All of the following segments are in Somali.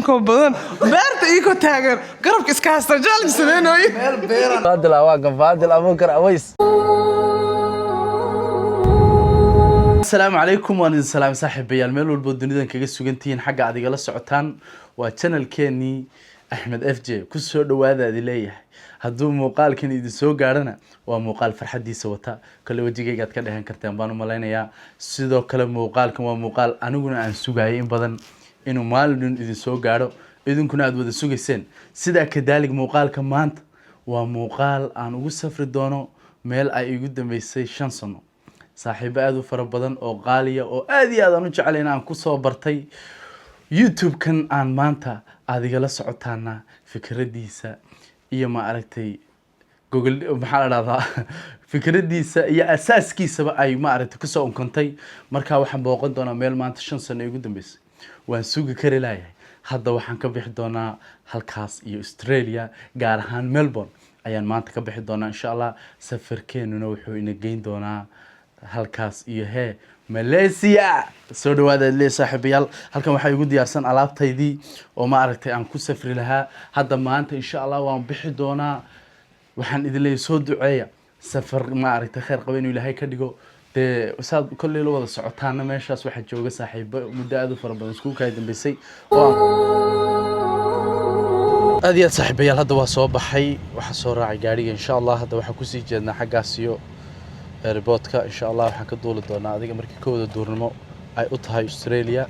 كوبدان بيرت إيكو تاجر قرب كيس كاستر جالس سمينوي فاضل أواقف فاضل أبوكر أويس. السلام عليكم وأنا السلام صاحب الميل والبودنيدن كجس سجنتين حاجة عادي جلس سعتان وchannel كيني أحمد اف جي كسر دوادة دليه هدو مقال كان يدسو قارنا ومقال فرحدي سوتا كل وجهي قد كده هنكرتين بانو ملاينا يا سيدو كلام مقال كم مقال أنا قلنا عن سجايين بدن إنه مالن يدسو قارو إذن كنا عدود السوق السن سيدا كذلك مقال كمانت ومقال أنا وسافر دونو ميل أي قدام بيسي شانسونو saaxiibo aad u fara badan oo qaaliya oo aad iyo aad aan u jecelahay inaan ku soo bartay YouTube-kan aan maanta aad igala socotaana fikradiisa iyo ma aragtay Google maxaa la dhahdaa fikradiisa iyo asaaskiisaba ay ma aragtay ku soo unkantay marka waxaan booqan doonaa meel maanta 5 sano ugu dambeysay waan sugi kari lahayn hadda waxaan ka bixi doonaa halkaas iyo Australia gaar ahaan Melbourne ayaan maanta ka bixi doonaa insha Allah safarkeenuna wuxuu ina geyn doonaa halkaas iyo Malaysia soo dhawaada leey saaxiibayaal halkan waxa igu diyaarsan alaabtaydii oo ma aragtay aan ku safri lahaa hadda maanta insha Allah waan bixi doonaa waxaan idin leeyahay soo duceeya safar ma aragtay khayr qabo inuu Ilaahay ka dhigo saad kulli la wada socotaana meeshaas waxa jooga saaxiibo muddo aad u fara badan isku kay dambeysay aad iyo saaxiibayaal hadda waa soo baxay waxa soo raacay gaariga insha Allah hadda waxa ku sii jeednaa xaggaas iyo airportka insha Allah waxaan ka duuli doonaa adiga markii kooda duurnimo ay u tahay Australia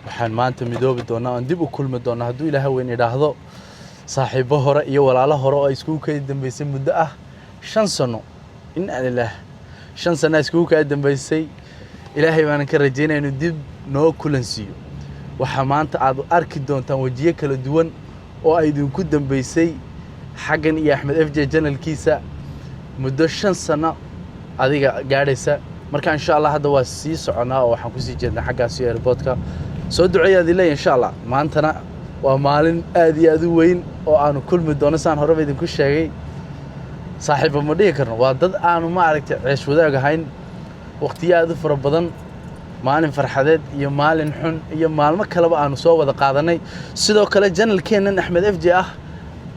waxaan maanta midoobi doonaa aan dib u kulmi doonaa hadduu Ilaahay weyn idhaahdo saaxiibo hore iyo walaalo hore oo isku kay dambeysay muddo ah 5 sano in Allah 5 sano isku kay dambeysay Ilaahay baan ka rajaynayaa inuu dib noo kulansiyo waxa maanta aad arki doontaan wajiye kala duwan oo ay idinku dambeysay xagan iyo Axmed FJ channelkiisa muddo 5 sano adiga gaadhaysa marka insha Allah hadda waa sii soconaa oo waxaan ku sii jeednaa xaggaas iyo airportka soo duceeyaad ilaa insha Allah maantana waa maalin aad iyo aad u weyn oo aanu kulmi doono saan hore idinku sheegay saaxiibo ma dhigi karno waa dad aanu ma aragtay ceesh wadaag ahayn waqtiyo aad u fara badan maalin farxadeed iyo maalin xun iyo maalmo kaleba aanu soo wada qaadanay sidoo kale channelkeenan Axmed FJ ah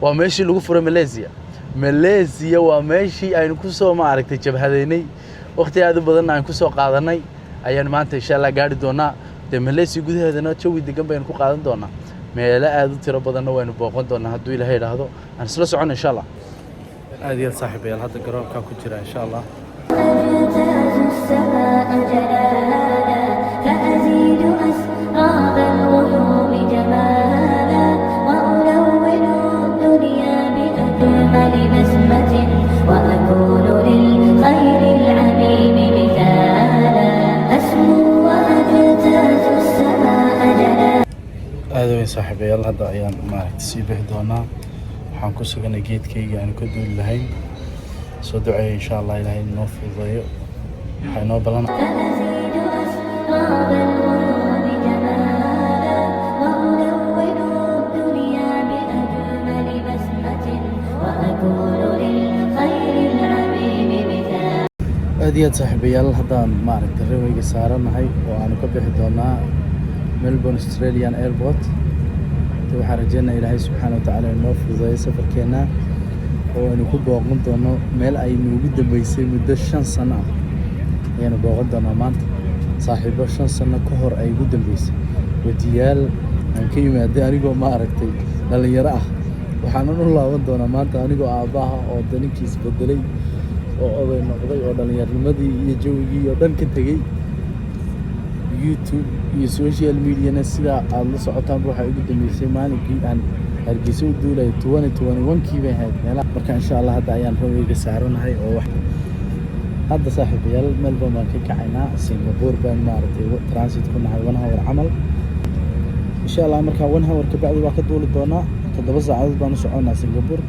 waa meeshii lagu furay Malaysia waa meeshii aynu ku soo ma aragtay jabhadeynay waqti aad u badan aan ku soo qaadanay ayaan maanta insha Allah gaari doonaa Malaysia gudaheedana jawi degan baynu ku qaadan doonaa meelo aad u tiro badan waynu booqan doonaa hadduu Ilaahay idhaahdo aan isla socon insha Allah aad iyo saaxiibayaal hadda garoonka ku jira insha Allah وأكون للخير العميم مثالا أسمو وأجتاز السماء جلالا هذا وين صاحبي هذا أيام ما تسيبه دونا حنكون سجنا جيت كي يعني كدو لهين سو دعاء إن شاء الله إلهي نوفي ضيق حينو بلنا فأزيد أسراب الغيوم جمالا وألون الدنيا بأجمل بسمة وأكون أديت صاحبيال هذا ما أعرف الروي صارنا هاي وأنا كبح دونا ملبون أستراليان إيربورت تو حرجنا إلى هاي سبحانه وتعالى النوف زي سفر كنا وأنا كوب وقمت دونا مل أي موجود بيصير مدة 5 سنة يعني بوقت دونا مانت صاحبه 5 سنة كهر أي جود بيصير وديال كي ما داري جو ما أعرفتي للي يراه وحنون الله ودونا مانت أنا جو أباها أو دني كيس بدلي oo oday noqday oo dhalinyarnimadii iyo jawigii oo dhan ka tagay YouTube iyo social media sida aad la socotaan waxa ugu dambeysay maalinkii aan Hargeysa u duulay 2021kii bay ahayd marka insha Allah hadda ayaan rawiga saaranahay oo wax hadda saaxiibayaal Melbourne baan ka kacaynaa Singapore baan maartay transit ku nahay 1 hour camal insha Allah marka 1 hour ka bacdi waa ka duuli doonaa 7 saacadood baan u soconaa Singapore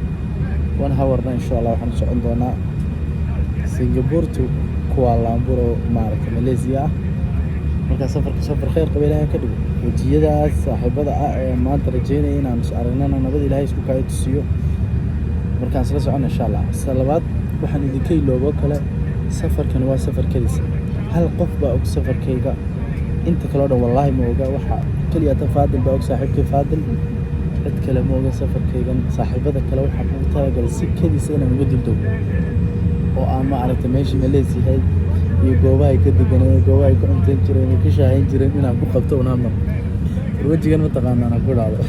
1 hour insha Allah waxaan socon doonaa Singapore to Kuala Lumpur maaragtay Malaysia marka safar khayr qabilaha ka dhigo wajiyadaas saaxiibada ah maanta rajeynay inaan aragnana nabad Ilaahay isku kaayo tusiyo markaan isla socon insha Allah salawaad waxaan idinka iloobo kale safarkan waa safar kaliis hal qof baa og safarkayga inta kale oo wallahi ma oga waxa kaliya ta faadil baa og saaxiibkay faadil cid kale ma oga safarkaygan saaxiibada kale waxaan ugu talagalay si kadiisa inaan uga duldogo oo aan ma aragtay meeshii maleesiyahay iyo goobaha ay ka deganayeen goobaha ay ku cuntayn jireen ay ka shaahayn jireen inaan ku qabto unaan mar wejigan ma taqaanaan aan ku dhacdo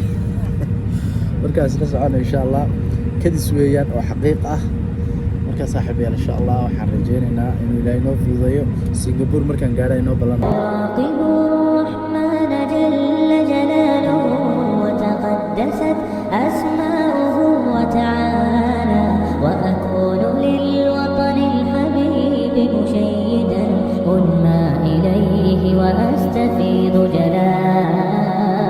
markaas la socono insha allah kadis weeyaan oo xaqiiq ah marka saaxiibayaal insha allah waxaan rajaynaynaa inuu ilaahay noo fududeeyo Singapore markaan gaadhay inoo ballan الرحمن جل جلاله وتقدست أسماؤه وتعالى وأكون للوطن الحبيب مشيدا أنمى إليه وأستفيض جلاله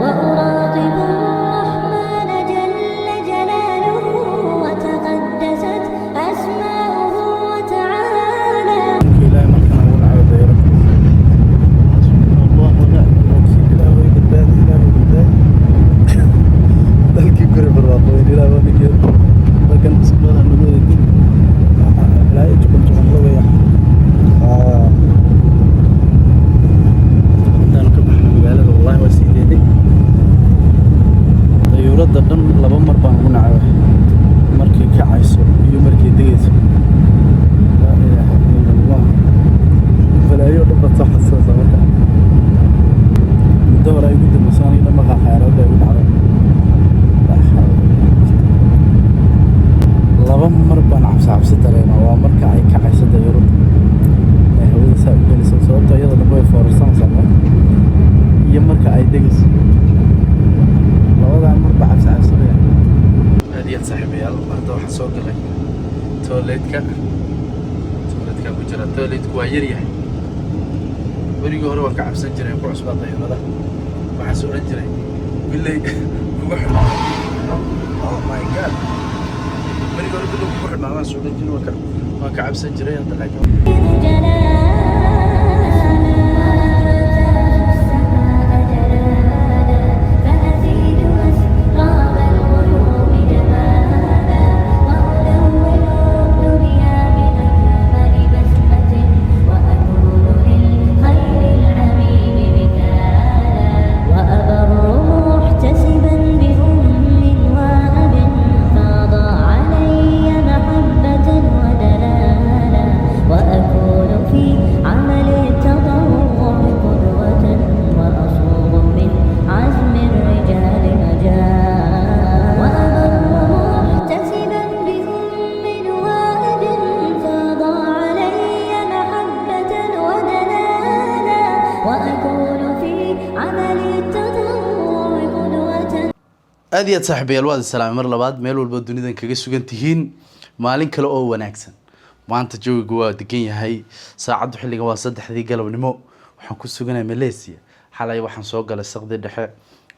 وأراقب الرحمن جل جلاله وتقدست أسماؤه وتعالى إلهي markaan ugu nacdo dayro الله ونعم الوكيل إلهي بالبادي إلهي بالبادي dalkii guri barwaaqooyin ilaahay waa nigeer markan bismillah nagu eegin ilaahay jubban la weeyaa intaan ka baxno magaalada wallahi waa sii deeday dayuuradda dhan laba mar baan ugu nacay markay kacayso iyo markay degayso laa ilaaha illa allah balaayo dhan baad soo xasuusaa marka muddo hore ay ugu dambayso aniga dhan maqaa xayaraadda ay u dhacday laba mar baan cabsi dareemaa waa marka ay kacayso dayuuradda ay hawada saa u gelayso sababtoo iyada dhanba way foorarsanaysaa iyo marka ay degayso labadaa mar baa cabsi weeyaan aad iyo aad saaxiibayaal hadda waxaan soo galay tooleedka ku jira tooleedku waa yar yahay berigii hore waan ka cabsan jiray ku cusbaa dayuurada waxaan soo odhan jiray bilay ugu xidhmaa oh my god berigii hore bilay ugu xidhmaa waan soo odhan jiray waan ka cabsan jiray hadda laakiin aad iyo aad saaxiibayaal waad salaam mar labaad meel walba dunidan kaga sugan tihiin maalin kale oo wanaagsan maanta joogigu waa degan yahay saacadu xilliga waa 3:00 galabnimo waxaan ku suganahay Malaysia xalay waxaan soo galay saqdi dhexe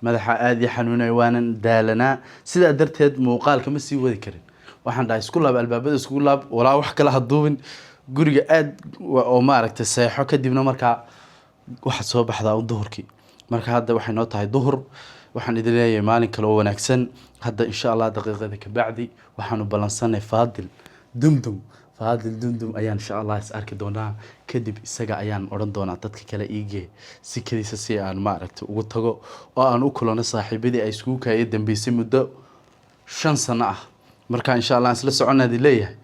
madaxa aad iyo xanuunay waanan daalanaa sida darteed muuqaalka ma sii wadi karin waxaan dhahay isku laab albaabada isku laab walaa wax kala haduubin guriga aad oo ma aragtay seexo kadibna markaa waxa soo baxdaa duhurkii marka hadda waxay noo tahay duhur waxaan idin leeyahay maalin kale oo wanaagsan hadda insha Allah daqiiqada ka bacdi waxaanu balansanay Faadil Dumdum ayaan insha Allah is arki doonaa kadib isaga ayaan oran doonaa dadka kale iige si kaliisa si aan ma aragtay ugu tago oo aan u kulano saaxiibadii ay isku kaayay dambeysay muddo 5 sano ah marka insha Allah isla soconaadi leeyahay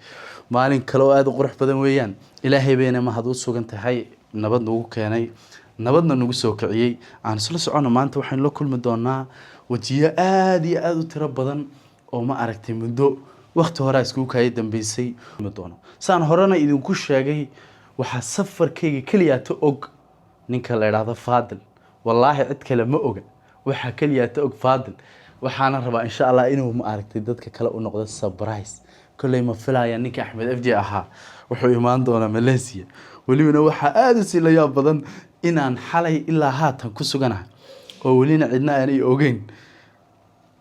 maalin kale oo aad u qurux badan weeyaan ilaahay bayna ma hadu sugan tahay nabad nagu keenay nabadna nagu soo kiciyay aan isla socono maanta waxaan la kulmi doonaa wajiyo aad iyo aad u tiro badan oo ma aragtay muddo waqti hore isku kaayay dambeysay ma doono saan horena idinku sheegay waxa safarkayga kaliya ta og ninka la yiraahdo Faadil wallahi cid kale ma oga waxa kaliya ta og Faadil waxaana rabaa insha Allah inuu ma aragtay dadka kale u noqdo surprise kulay ma filaaya ninka Axmed FJ ahaa wuxuu imaan doonaa Malaysia waliba waxa aad u si la yaab badan inaan xalay ilaa haatan ku suganahay oo walina cidna aanay ogeyn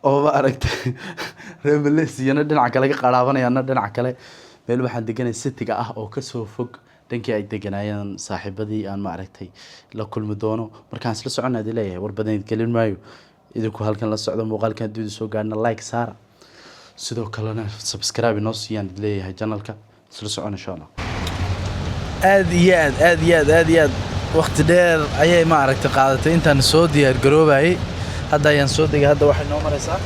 oo ma aragtay reer Malaysia dhinaca kale ka qaraabanayaan dhinaca kale meel waxaan deganay city-ga ah oo ka soo fog dhankii ay deganayeen saaxiibadii aan ma aragtay la kulmi doono markaan isla soconaad leeyahay war badan galin maayo idinku halkan la socdo muuqaalkan dib soo gaarna like saara sidoo kalena subscribe noo siiyaan leeyahay channelka isla socon insha Allah aad iyo aad waqti dheer ayay ma aragtay qaadatay intaan soo diyaar garoobayay hadda ayaan soo degay hadda waxay noo maraysaa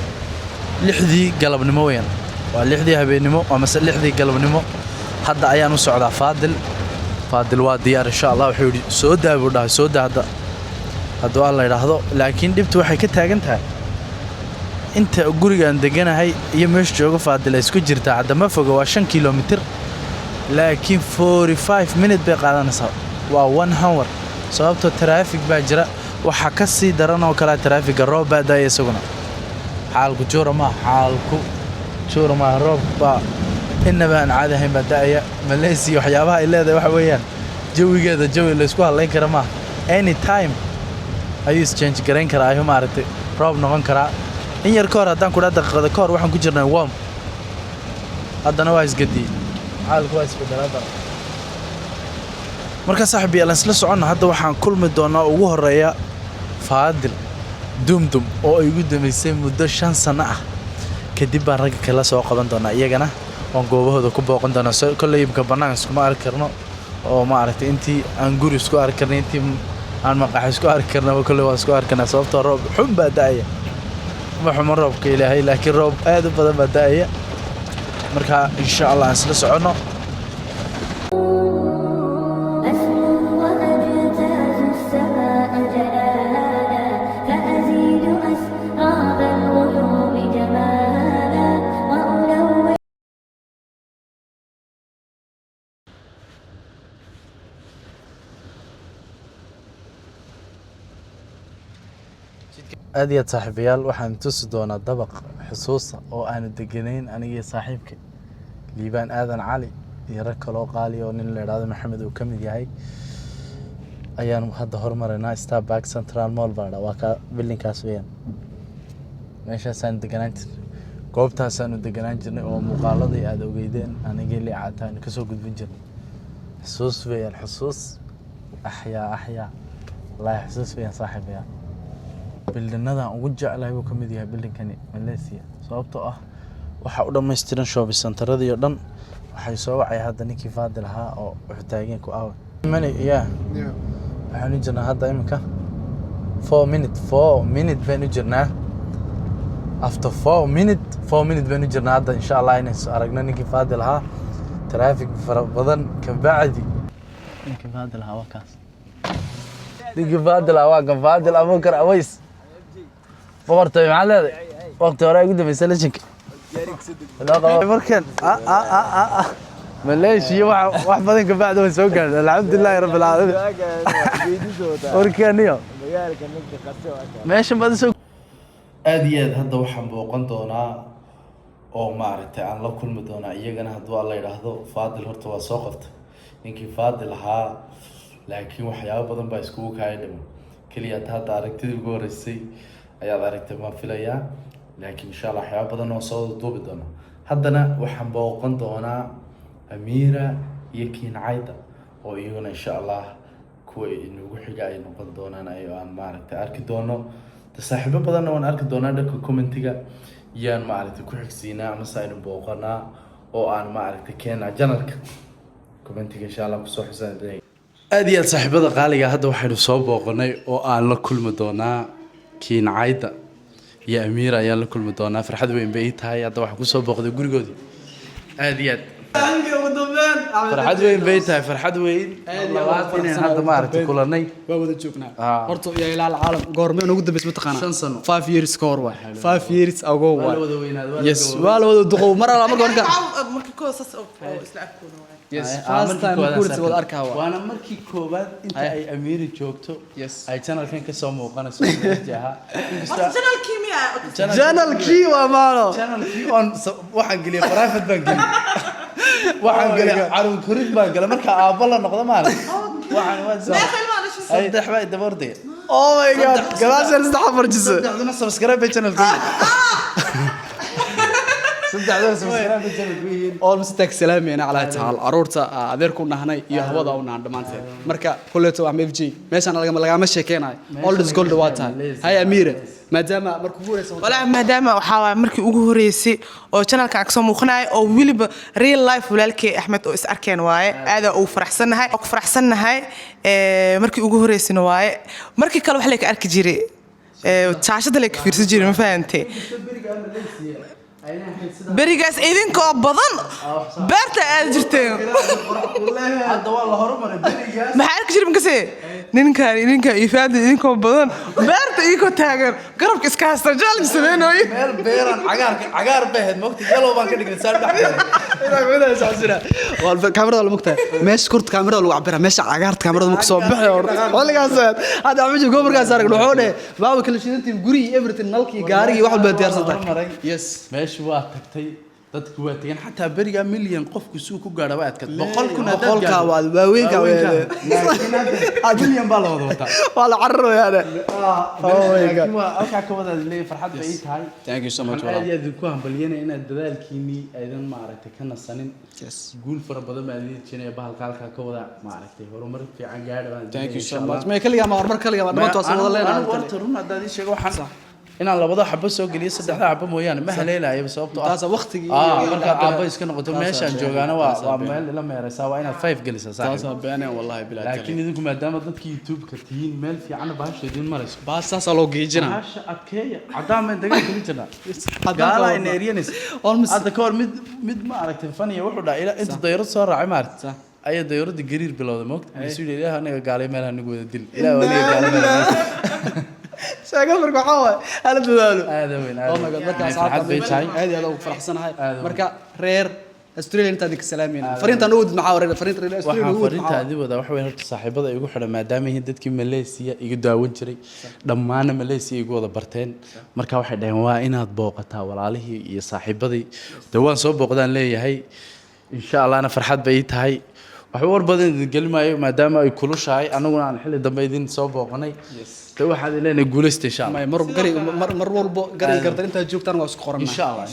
6dii galabnimo weeyaan waa 6dii habeenimo ama 6dii galabnimo hadda ayaan u socdaa faadil waa diyaar insha Allah wuxuu yiri soo daabo dhahay soo daada hadda alla yiraahdo laakiin dibtu waxay ka taagan tahay inta gurigaan deganahay iyo meesha jooga faadil isku jirta hadda ma foga waa 5 kilomitir laakiin 45 minutes bay qaadanaysaa waa 1 hour sababtoo traffic baa jira waxa ka sii daran oo kala traffic roob baa daay isaguna xaalku joorma roob baa inaba aan caadi ahayn baa daaya Malaysia waxyaabaha ay leedahay waxa weeyaan jawigeeda jawi la isku halayn kara ma any time ayuu change gareyn karaa ayuu maaragtay roob noqon karaa in yar koor hadaan ku dhaad daqiiqada koor waxaan ku jirnay warm haddana waa isgadii xaalku waa isbedelada marka saaxiib yaan isla socono hadda waxaan kulmi doonaa ugu horeeya faadil dumdum oo ay ugu dameysay muddo 5 sano ah kadib baan rag kala soo qaban doonaa iyagana oo goobahooda ku booqan doonaa kulay imka banaan isku ma arki karno oo ma aragtay intii aan guri isku arki karnay intii aan maqax isku arki karnaa kulay waa isku arkana sababtoo roob xun baa daaya ma xumo roobka ilaahay laakiin roob aad u badan baa daaya marka insha Allah aan isla socono aad iyo saaxiibayaal waxaan tusi doonaa dabaq xusuusta oo aan deganayn aniga saaxiibka liibaan aadan cali iyo rag kale oo qaali oo nin la yiraahdo maxamed uu kamid yahay ayaan hadda hormarinaa Starbucks Central Mall baa waa ka buildingkaas weeyaan meeshaasaan deganaan jirnay goobtaasaan deganaan jirnay oo muuqaaladii aad ogeydeen aniga li caataan ka soo gudbin jirnay xusuus weeyaan xusuus axyaa la xusuus weeyaan saaxiibayaal bildinada ugu jeclahay uu kamid yahay bildingkani Malaysia sababtoo ah waxa u dhameystiran shopping centerada iyo dhan waxay soo wacay hadda ninkii faadil ahaa oo wuxuu taagan ku aaw mani waxaan jirnaa hadda imika 4 minutes baynu jirnaa after 4 minutes baynu jirnaa hadda insha Allah inaan aragno ninkii faadil ahaa traffic fara badan ka bacdi ninkii faadil ahaa wakaas ninkii faadil ahaa waa kan faadil Abubakar Aways boqortay macallada waqti hore ugu dambeysay lajinka markan Malaysia wax badan ka bacdo way soo gaadhay alxamdulillah rabbil alamin warkaniyo magaalka ninka qabtay meesha badan soo aad iyo aad hadda waxaan booqan doonaa oo maaragtay aan la kulmi doonaa iyagana hadduu alla yiraahdo faadil horta waa soo qabtay ninkii faadil ahaa laakiin waxyaabo badan baa isku kaayay kaliya hadda aragtida ugu horeysay ayaad aragtay ma filayaa laakiin insha Allah waxyaabo badan oo soo duubi doona haddana waxaan booqan doonaa Amira iyo Kiinayda oo iyaguna insha Allah kuwa inagu xiga ay noqon doonaan ayuu aan maaragtay arki doono saaxiibo badan oo aan arki doonaa dadka commentiga yaan maaragtay ku xigsiinaa ama saynu booqanaa oo aan maaragtay keena janalka commentiga insha Allah ku soo xusaan aad iyo saaxiibada qaaliga hadda waxaynu soo booqanay oo aan la kulmi doonaa Kiinayda iyo Amira ayaan la kulmi doonaa farxad weyn bay tahay hadda waxaan ku soo booqday gurigoodii aad iyo فرحت وين بيتها فرحت وين والله هذا ما عرفت كلني وابد جوجنا horto yaa ilaa caalam goormeen ugu dambeys ma taqaana 5 sano 5 years ka hor waa 5 years ago waa yes wala wada duqow mar alla ma goorka markii koosas oo isla afkooda waa yes first time ku wada arkaa waa waana markii koobaad inta ay Amiri joogto yes ay channelkan ka soo muuqanayso jaha channelkii miya channelkii waa maalo channelkii on waxaan galiyay private bank waxaan galay caruur korid baan galay marka aabba la noqdo maalin waxaan waa saddex bay dabarday oh my god galaashan saddex farjisa saddexduna subscribe channelka saddexduna subscribe channelka almost tag salaamina ala taal aroorta adeerku nahnay iyo hawada u naan dhamaanteed marka kulleeto wax MFG meeshan laga ma sheekeenay all this gold water hay Amira maadaama markuu ugu horeysa walaa maadaama waxaa markii ugu horeysay oo channelka aan kasoo muuqanayo oo wiliba real life walaalkay Axmed oo is arkeen waaye aad oo faraxsanahay markii ugu horeysayna waaye markii kale wax la ka arki jiray taashada la ka fiirsan jiray ma fahantay berigaas idinkoo badan beerta aad jirteen hadda waa la horumaray berigaas maxaa arki jiray makase ninka ifaada idinkoo badan beerta idinkoo taagan garabka iska haysta challenge sameynooyin meel beeran cagaar baheed moogta yellow baan ka dhignay saar كاميرا ولا مقطع ماشي كرت كاميرا ولا عبرها ماشي عقارت كاميرا مكسوب بحي ولا قاصد هذا عمجي قبر قاصد وحوله بابا كل شيء انت غري ايفرتين نلكي غاري واحد بده ديارسنتك يس meesha waa tagtay dadku waa tagan xataa beriga milyan qofku suu ku gaadha waa adkad 100 boqolka waa waaweynka milyan baa la wada wataa wala carro hada laakiin waa halka ka wada leeyahay farxad bay tahay thank you so much walaal aad ku hambaliyana inaad dadaalkiini aydan ma aragtay kana sanin guul fara badan baa idin jeenay bahalka halka ka wada ma aragtay horumar fiican gaadhay thank you so much ma kaliya ma horumar kaliya ma dhamaantood wada leeyahay warta run hadaad ii sheego waxaan inaan labada xabo soo galiyo saddexda xabo mooyaan ma haleelayo sababtoo taas waqtigii marka xabo iska noqoto meeshaan joogaana waa meel la meeraysaa waa inaad 5 galisaa taas been wallahi bilaa laakiin idinku maadaama dadka YouTube ka tihiin meel fiican baasha idin marayso baasas loo geejina baasha adkeeya cadaama dagan kali jirna gaala in areanis almost hadda ka hor mid ma aragtay faniya wuxuu dhaay ila inta dayro soo raacay maarta ay dayroodii gariir bilowday moogta masuul ilaaha anaga gaalay meel anigu wada dil ilaaha waliga gaalay شاغل marka waxa way hal dadaalo aad weyn oh my god marka saacad bay tahay aad ugu faraxsanahay marka reer Australia inta dadka salaamin fariintan uud maxaa wareer fariinta reer Australia uud fariintaadi wada wax weyn horta saaxiibada igu xidhan maadaama ay dadkii Malaysia igu daawan jiray dhammaan Malaysia igu wada barteen marka waxay dhaheen waa inaad booqataa walaalihii iyo saaxiibadii dawaan soo booqdaan leeyahay insha Allah ana farxad bay tahay wax war badan galmaayo maadaama ay kulushahay anaguna aan xilli dambe idin soo booqanay waxaad ilaahay guuleystay insha Allah mar walbo gari garta inta joogtaan waa isku qoran insha Allah